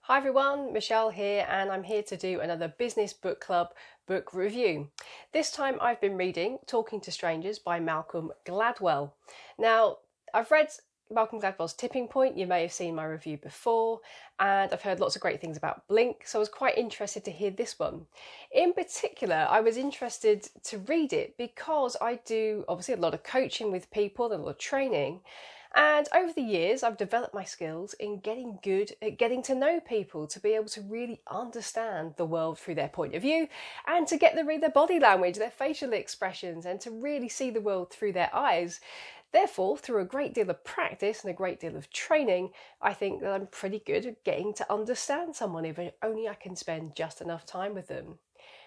Hi everyone, Michelle here, and I'm here to do another Business Book Club book review. This time I've been reading Talking to Strangers by Malcolm Gladwell. Now, I've read Malcolm Gladwell's Tipping Point. You may have seen my review before, and I've heard lots of great things about Blink, so I was quite interested to hear this one. In particular, I was interested to read it because I do obviously a lot of coaching with people, a lot of training. And over the years, I've developed my skills in getting good at getting to know people, to be able to really understand the world through their point of view, and to get to read their body language, their facial expressions, and to really see the world through their eyes. Therefore, through a great deal of practice and a great deal of training, I think that I'm pretty good at getting to understand someone if only I can spend just enough time with them.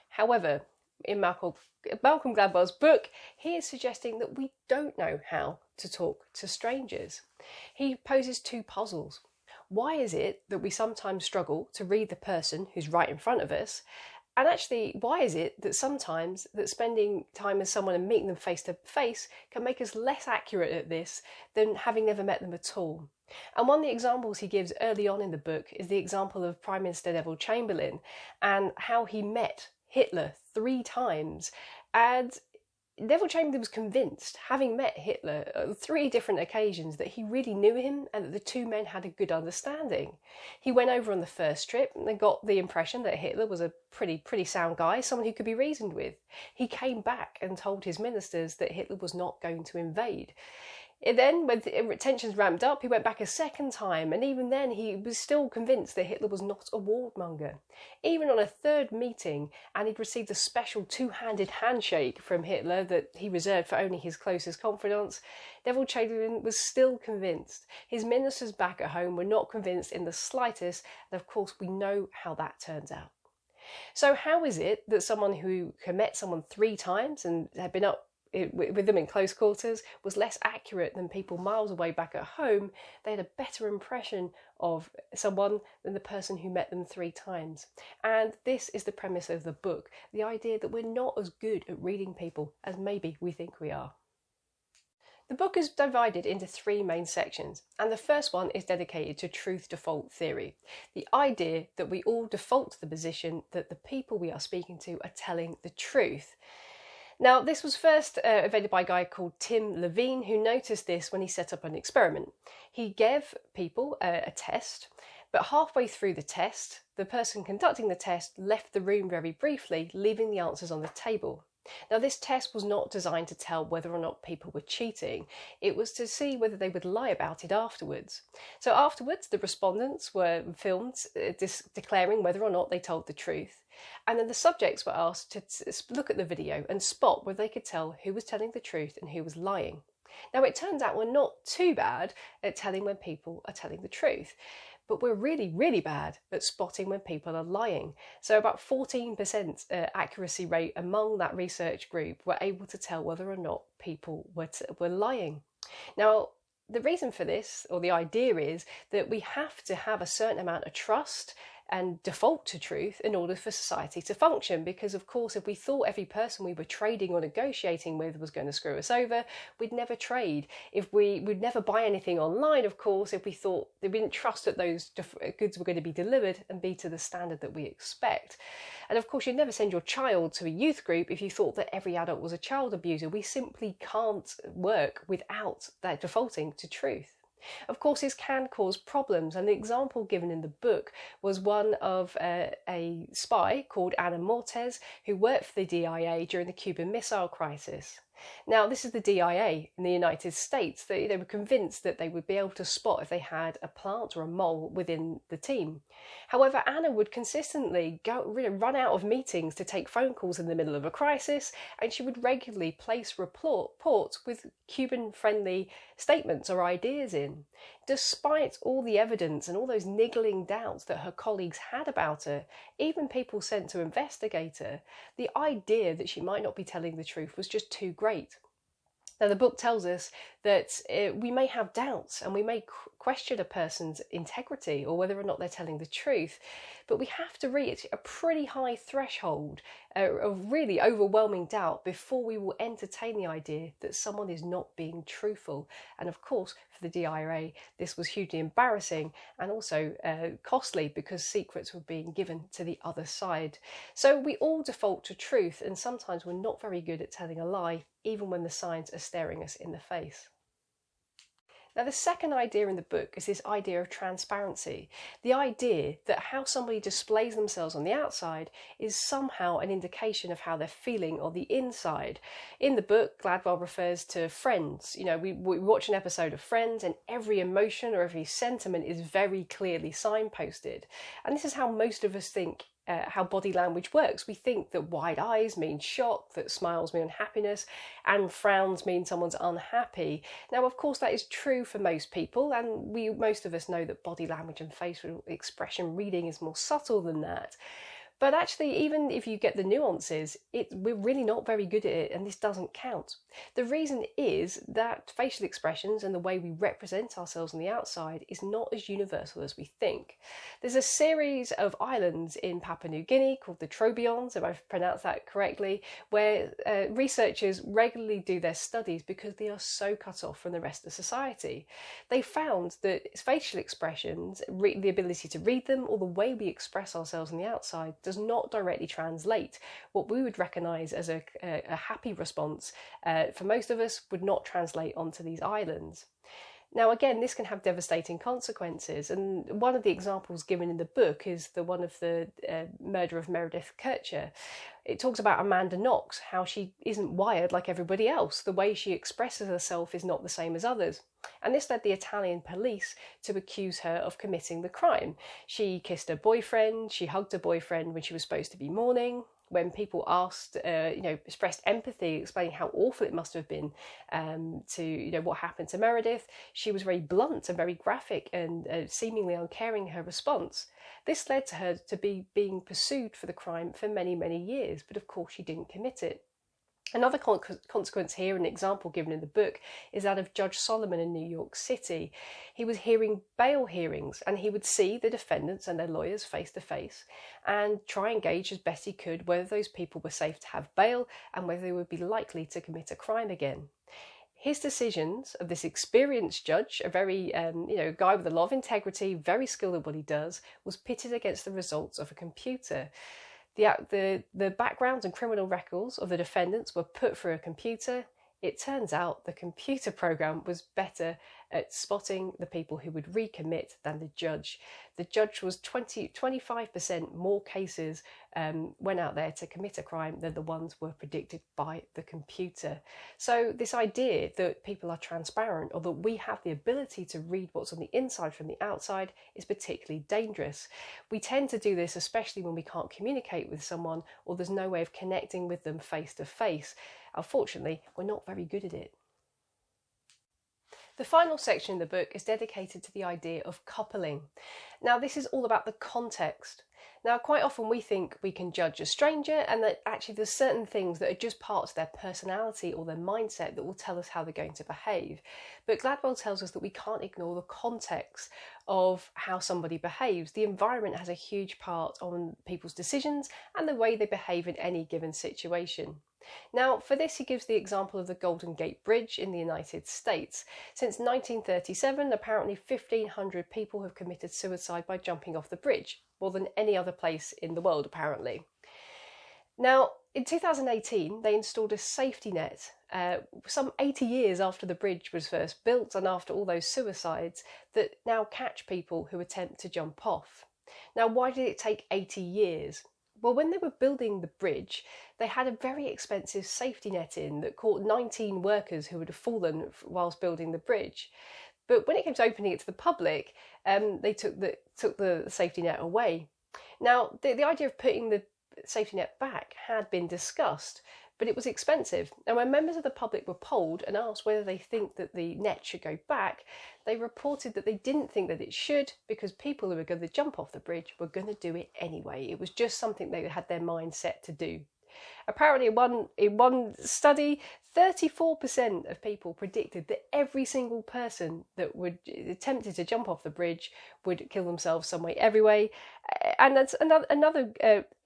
However, in Malcolm Gladwell's book, he is suggesting that we don't know how to talk to strangers. He poses two puzzles. Why is it that we sometimes struggle to read the person who's right in front of us? And actually, why is it that sometimes that spending time with someone and meeting them face to face can make us less accurate at this than having never met them at all? And one of the examples he gives early on in the book is the example of Prime Minister Neville Chamberlain and how he met Hitler 3 times. And Neville Chamberlain was convinced, having met Hitler on 3 different occasions, that he really knew him and that the two men had a good understanding. He went over on the first trip and got the impression that Hitler was a pretty sound guy, someone who could be reasoned with. He came back and told his ministers that Hitler was not going to invade. And then, when tensions ramped up, he went back a second time, and even then he was still convinced that Hitler was not a warmonger. Even on a third meeting, and he'd received a special 2-handed handshake from Hitler that he reserved for only his closest confidants, Neville Chamberlain was still convinced. His ministers back at home were not convinced in the slightest, and of course we know how that turns out. So how is it that someone who had met someone 3 times and had been up with them in close quarters was less accurate than people miles away back at home? They had a better impression of someone than the person who met them 3 times. And this is the premise of the book, the idea that we're not as good at reading people as maybe we think we are. The book is divided into 3 main sections, and the first one is dedicated to truth default theory, the idea that we all default to the position that the people we are speaking to are telling the truth. Now, this was first invented by a guy called Tim Levine, who noticed this when he set up an experiment. He gave people a test, but halfway through the test, the person conducting the test left the room very briefly, leaving the answers on the table. Now, this test was not designed to tell whether or not people were cheating. It was to see whether they would lie about it afterwards. So afterwards, the respondents were filmed declaring whether or not they told the truth. And then the subjects were asked to look at the video and spot whether they could tell who was telling the truth and who was lying. Now, it turns out we're not too bad at telling when people are telling the truth, but we're really bad at spotting when people are lying. So about 14% accuracy rate among that research group were able to tell whether or not people were lying. Now, the reason for this, or the idea, is that we have to have a certain amount of trust and default to truth in order for society to function, because of course if we thought every person we were trading or negotiating with was going to screw us over, we'd never trade. We'd never buy anything online, of course, if we thought we didn't trust that those goods were going to be delivered and be to the standard that we expect. And of course you'd never send your child to a youth group if you thought that every adult was a child abuser. We simply can't work without that defaulting to truth. Of course, this can cause problems, and the example given in the book was one of a spy called Ana Mortez who worked for the DIA during the Cuban Missile Crisis. Now, this is the DIA in the United States. They were convinced that they would be able to spot if they had a plant or a mole within the team. However, Anna would consistently run out of meetings to take phone calls in the middle of a crisis, and she would regularly place reports with Cuban-friendly statements or ideas in. Despite all the evidence and all those niggling doubts that her colleagues had about her, even people sent to investigate her, the idea that she might not be telling the truth was just too great. Now, the book tells us that we may have doubts and we may question a person's integrity or whether or not they're telling the truth, but we have to reach a pretty high threshold of really overwhelming doubt before we will entertain the idea that someone is not being truthful. And of course, for the DIRA, this was hugely embarrassing and also costly because secrets were being given to the other side. So we all default to truth, and sometimes we're not very good at telling a lie, even when the signs are staring us in the face. Now, the second idea in the book is this idea of transparency. The idea that how somebody displays themselves on the outside is somehow an indication of how they're feeling on the inside. In the book, Gladwell refers to Friends. You know, we watch an episode of Friends and every emotion or every sentiment is very clearly signposted. And this is how most of us think how body language works. We think that wide eyes mean shock, that smiles mean happiness, and frowns mean someone's unhappy. Now, of course, that is true for most people, and most of us know that body language and facial expression reading is more subtle than that. But actually, even if you get the nuances, we're really not very good at it, and this doesn't count. The reason is that facial expressions and the way we represent ourselves on the outside is not as universal as we think. There's a series of islands in Papua New Guinea called the Trobriands, if I've pronounced that correctly, where researchers regularly do their studies because they are so cut off from the rest of society. They found that facial expressions, the ability to read them, or the way we express ourselves on the outside, does not directly translate. What we would recognise as a happy response for most of us would not translate onto these islands. Now, again, this can have devastating consequences, and one of the examples given in the book is the one of the murder of Meredith Kercher. It talks about Amanda Knox, how she isn't wired like everybody else. The way she expresses herself is not the same as others. And this led the Italian police to accuse her of committing the crime. She kissed her boyfriend, she hugged her boyfriend when she was supposed to be mourning. When people asked, expressed empathy, explaining how awful it must have been to, what happened to Meredith, she was very blunt and very graphic and seemingly uncaring in her response. This led to her to be being pursued for the crime for many, many years, but of course she didn't commit it. Another consequence here, an example given in the book, is that of Judge Solomon in New York City. He was hearing bail hearings and he would see the defendants and their lawyers face to face and try and gauge as best he could whether those people were safe to have bail and whether they would be likely to commit a crime again. His decisions of this experienced judge, a very guy with a lot of integrity, very skilled at what he does, was pitted against the results of a computer. The backgrounds and criminal records of the defendants were put through a computer. It turns out the computer program was better at spotting the people who would recommit than the judge. The judge was 25% more cases went out there to commit a crime than the ones were predicted by the computer. So this idea that people are transparent or that we have the ability to read what's on the inside from the outside is particularly dangerous. We tend to do this especially when we can't communicate with someone or there's no way of connecting with them face to face. Unfortunately, we're not very good at it. The final section in the book is dedicated to the idea of coupling. Now, this is all about the context. Now, quite often we think we can judge a stranger and that actually there's certain things that are just parts of their personality or their mindset that will tell us how they're going to behave. But Gladwell tells us that we can't ignore the context of how somebody behaves. The environment has a huge part on people's decisions and the way they behave in any given situation. Now, for this, he gives the example of the Golden Gate Bridge in the United States. Since 1937, apparently 1,500 people have committed suicide by jumping off the bridge, more than any other place in the world, apparently. Now, in 2018, they installed a safety net, some 80 years after the bridge was first built and after all those suicides, that now catch people who attempt to jump off. Now, why did it take 80 years? Well, when they were building the bridge, they had a very expensive safety net in that caught 19 workers who would have fallen whilst building the bridge. But when it came to opening it to the public, they took the safety net away. Now, the idea of putting the safety net back had been discussed, but it was expensive. And when members of the public were polled and asked whether they think that the net should go back, they reported that they didn't think that it should because people who were going to jump off the bridge were going to do it anyway. It was just something they had their mind set to do. Apparently, in one study, 34% of people predicted that every single person that would attempted to jump off the bridge would kill themselves some way, every way. And that's another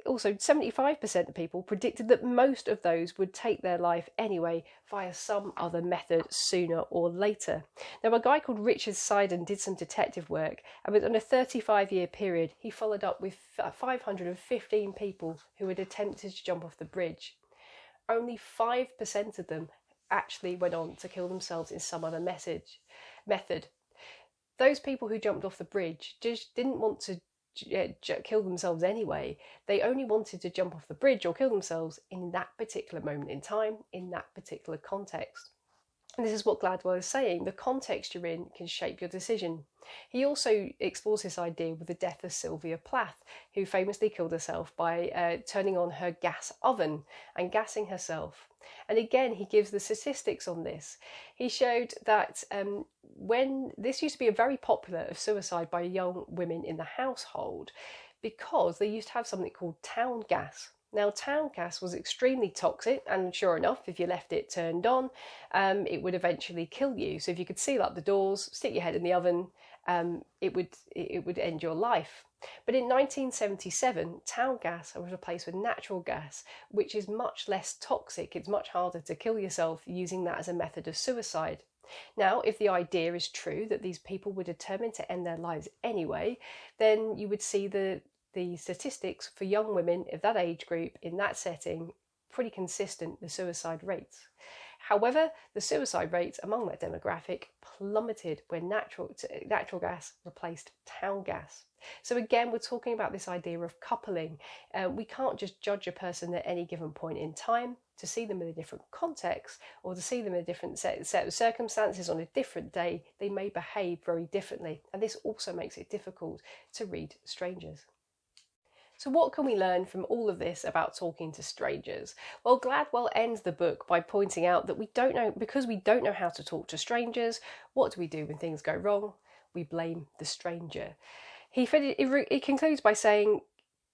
also 75% of people predicted that most of those would take their life anyway via some other method sooner or later. Now, a guy called Richard Seiden did some detective work, and within a 35-year period, he followed up with 515 people who had attempted to jump off the bridge. Only 5% of them actually went on to kill themselves in some other method. Those people who jumped off the bridge just didn't want to kill themselves anyway. They only wanted to jump off the bridge or kill themselves in that particular moment in time, in that particular context. And this is what Gladwell is saying. The context you're in can shape your decision. He also explores this idea with the death of Sylvia Plath, who famously killed herself by turning on her gas oven and gassing herself. And again, he gives the statistics on this. He showed that when this used to be a very popular suicide by young women in the household, because they used to have something called town gas. Now, town gas was extremely toxic, and sure enough, if you left it turned on, it would eventually kill you. So if you could seal up the doors, stick your head in the oven, it would end your life. But in 1977, town gas was replaced with natural gas, which is much less toxic. It's much harder to kill yourself using that as a method of suicide. Now, if the idea is true that these people were determined to end their lives anyway, then you would see the statistics for young women of that age group in that setting pretty consistent, the suicide rates. However, the suicide rates among that demographic plummeted when natural gas replaced town gas. So again, we're talking about this idea of coupling. We can't just judge a person at any given point in time. To see them in a different context or to see them in a different set of circumstances on a different day, they may behave very differently. And this also makes it difficult to read strangers. So what can we learn from all of this about talking to strangers? Well, Gladwell ends the book by pointing out that because we don't know how to talk to strangers, what do we do when things go wrong? We blame the stranger. He concludes by saying,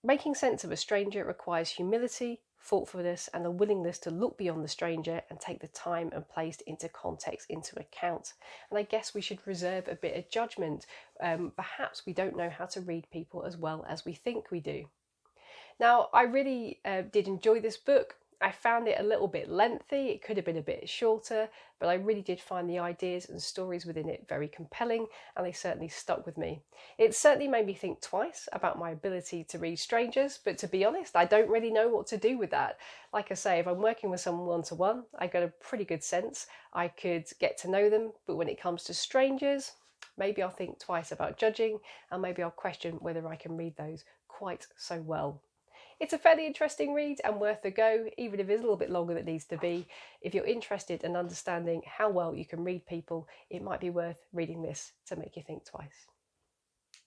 making sense of a stranger requires humility, thoughtfulness, and the willingness to look beyond the stranger and take the time and place into context into account. And I guess we should reserve a bit of judgment. Perhaps we don't know how to read people as well as we think we do. Now, I really did enjoy this book. I found it a little bit lengthy. It could have been a bit shorter, but I really did find the ideas and stories within it very compelling, and they certainly stuck with me. It certainly made me think twice about my ability to read strangers, but to be honest, I don't really know what to do with that. Like I say, if I'm working with someone one-to-one, I got a pretty good sense. I could get to know them, but when it comes to strangers, maybe I'll think twice about judging, and maybe I'll question whether I can read those quite so well. It's a fairly interesting read and worth a go, even if it's a little bit longer than it needs to be. If you're interested in understanding how well you can read people, it might be worth reading this to make you think twice.